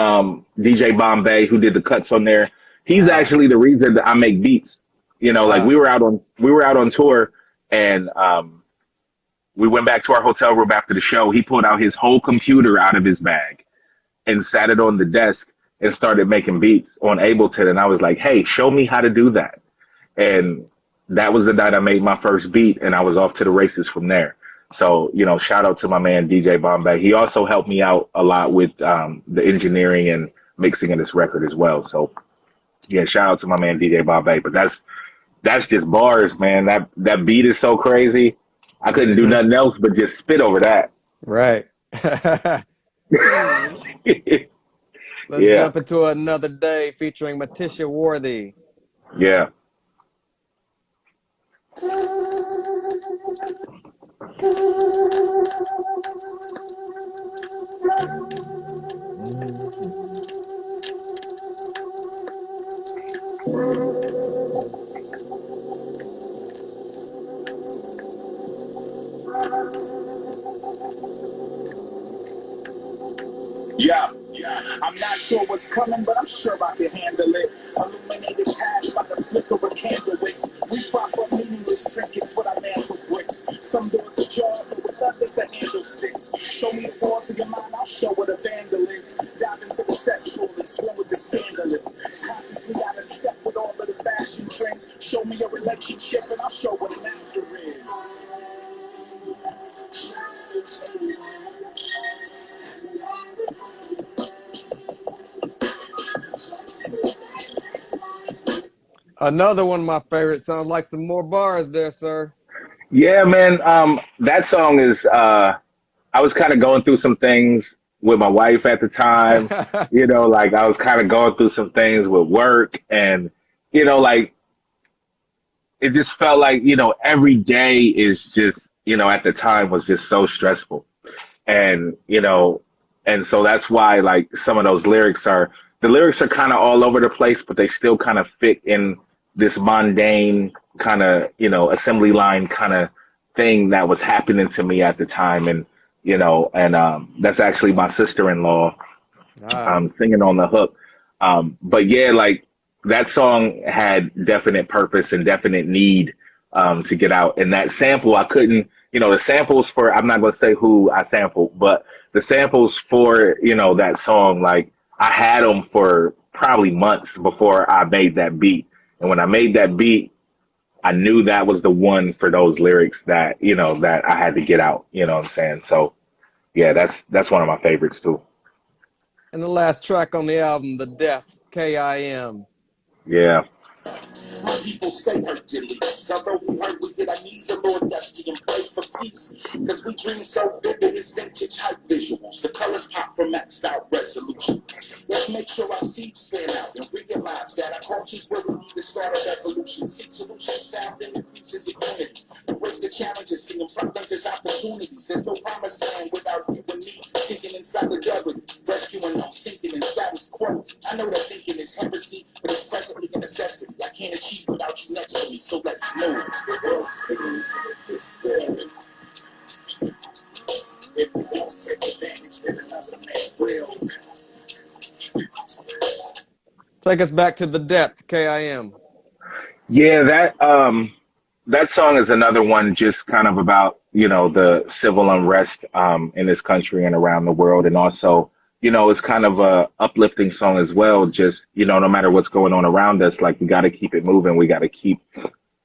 S3: DJ Bombay, who did the cuts on there. He's actually the reason that I make beats. You know, like we were out on tour, and we went back to our hotel room after the show. He pulled out his whole computer out of his bag and sat it on the desk and started making beats on Ableton. And I was like, hey, show me how to do that. And that was the night I made my first beat, and I was off to the races from there. So, you know, shout out to my man, DJ Bombay. He also helped me out a lot with the engineering and mixing of this record as well. So, yeah, shout out to my man, DJ Bombay. But that's just bars, man. That beat is so crazy. I couldn't do nothing else but just spit over that.
S1: Right. Let's jump into Another Day featuring Matisha Worthy.
S3: Yeah.
S2: I'm not sure what's coming, but I'm sure I can handle it. Illuminated path by the flick of a candle wicks. We prop up meaningless trinkets with our mantle bricks. Some doors ajar, but with others the handle sticks. Show me the walls of your mind, I'll show what a vandal is. Dive into the cesspool and swim with the scandalous. Consciously out of step with all of the fashion trends. Show me a relationship and I'll show what an actor is.
S1: Another one of my favorites. Sounds like some more bars there, sir.
S3: Yeah, man. That song is, I was kind of going through some things with my wife at the time. You know, like I was kind of going through some things with work, and, you know, like it just felt like, you know, every day is just, you know, at the time was just so stressful. And, you know, and so that's why like some of those lyrics are kind of all over the place, but they still kind of fit in this mundane kind of, you know, assembly line kind of thing that was happening to me at the time. And, you know, and that's actually my sister-in-law singing on the hook. But yeah, like that song had definite purpose and definite need to get out. And that sample, I couldn't, you know, the samples for, I'm not going to say who I sampled, but the samples for, you know, that song, like I had them for probably months before I made that beat. And when I made that beat, I knew that was the one for those lyrics that, you know, that I had to get out, you know what I'm saying? So yeah, that's one of my favorites too.
S1: And the last track on the album, The Death, K.I.M.
S3: Yeah.
S2: My people stay hurt dilly. Although we hurt, we get our knees a little dusty and pray for peace. Cause we dream so vivid, it's vintage hype visuals. The colors pop from maxed out resolution. Let's make sure our seeds fan out and realize that our culture's where we need to start a revolution. Seek solutions found in the creases of unity. Embrace the challenges, seeing problems as opportunities. There's no promised land without you and me. Sinking in solidarity, rescuing them, sinking in status quo. I know that thinking is heresy, but it's presently a necessity. I can't achieve without you next to me, so let's move. The world's spinning, it's scary. If we don't take advantage, then another man will.
S1: Take us back to The Depth, K.I.M.
S3: Yeah, that song is another one just kind of about, you know, the civil unrest in this country and around the world. And also, you know, it's kind of a uplifting song as well. Just, you know, no matter what's going on around us, like we got to keep it moving. We got to keep,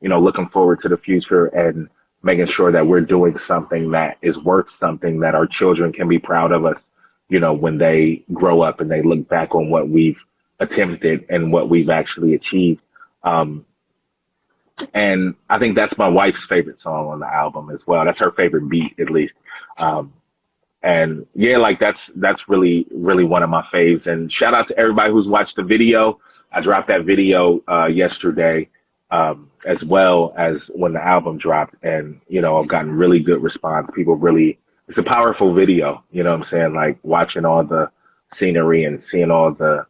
S3: you know, looking forward to the future and making sure that we're doing something that is worth something, that our children can be proud of us, you know, when they grow up and they look back on what we've attempted and what we've actually achieved. And I think that's my wife's favorite song on the album as well. That's her favorite beat, at least. And yeah, like that's really, really one of my faves. And shout out to everybody who's watched the video. I dropped that video yesterday, as well as when the album dropped. And, you know, I've gotten really good response. People really, it's a powerful video, you know what I'm saying? Like watching all the scenery and seeing all the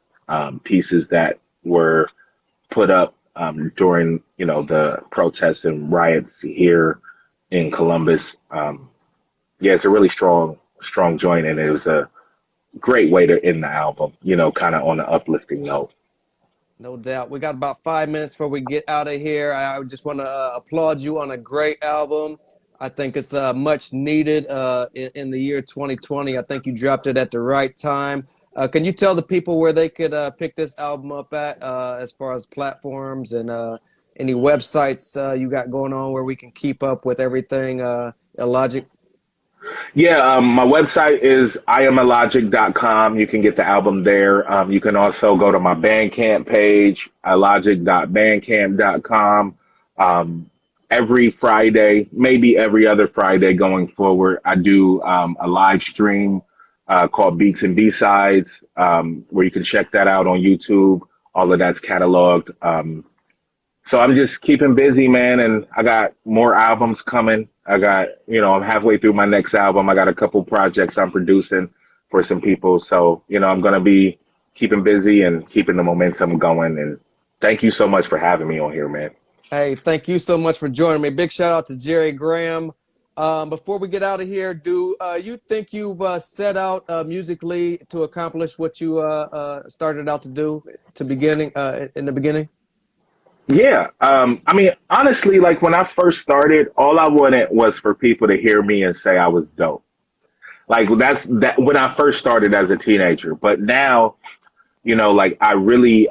S3: pieces that were put up during, you know, the protests and riots here in Columbus. Yeah, it's a really strong joint, and it was a great way to end the album, you know, kind of on an uplifting note.
S1: No doubt. We got about 5 minutes before we get out of here. I just want to applaud you on a great album. I think it's much needed in the year 2020. I think you dropped it at the right time. Can you tell the people where they could pick this album up at as far as platforms and any websites you got going on where we can keep up with everything Illogic?
S3: Yeah, my website is iamillogic.com. You can get the album there. You can also go to my Bandcamp page, illogic.bandcamp.com. Every Friday, maybe every other Friday going forward, I do a live stream called Beats and B-Sides, where you can check that out on YouTube. All of that's cataloged. So I'm just keeping busy, man, and I got more albums coming. I got, I'm halfway through my next album. I got a couple projects I'm producing for some people. So, I'm going to be keeping busy and keeping the momentum going. And thank you so much for having me on here, man.
S1: Hey, thank you so much for joining me. Big shout out to Jerry Graham. Before we get out of here, do you think you've set out musically to accomplish what you started out to do in the beginning?
S3: Yeah. I mean, honestly, like when I first started, all I wanted was for people to hear me and say I was dope. Like that's when I first started as a teenager. But now, like I really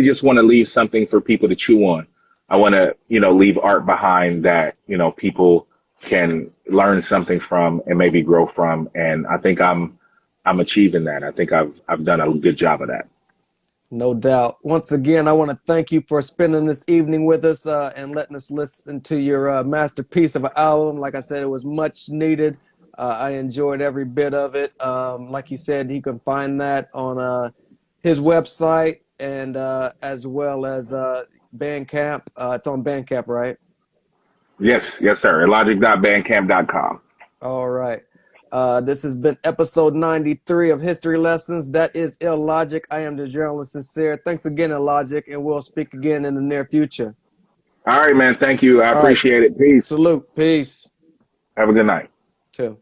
S3: just want to leave something for people to chew on. I want to, leave art behind that, people can learn something from and maybe grow from. And I think I'm achieving that. I think I've done a good job of that.
S1: No doubt. Once again, I want to thank you for spending this evening with us and letting us listen to your masterpiece of an album. Like I said, it was much needed. I enjoyed every bit of it. Like you said, he can find that on his website and as well as Bandcamp. It's on Bandcamp, right?
S3: Yes, sir. Illogic.bandcamp.com.
S1: All right. This has been episode 93 of History Lessons. That is Illogic. I am the Journalist Inseer. Thanks again, Illogic, and we'll speak again in the near future.
S3: All right, man. Thank you. I appreciate it. Peace.
S1: Salute. Peace.
S3: Have a good night.
S1: Too.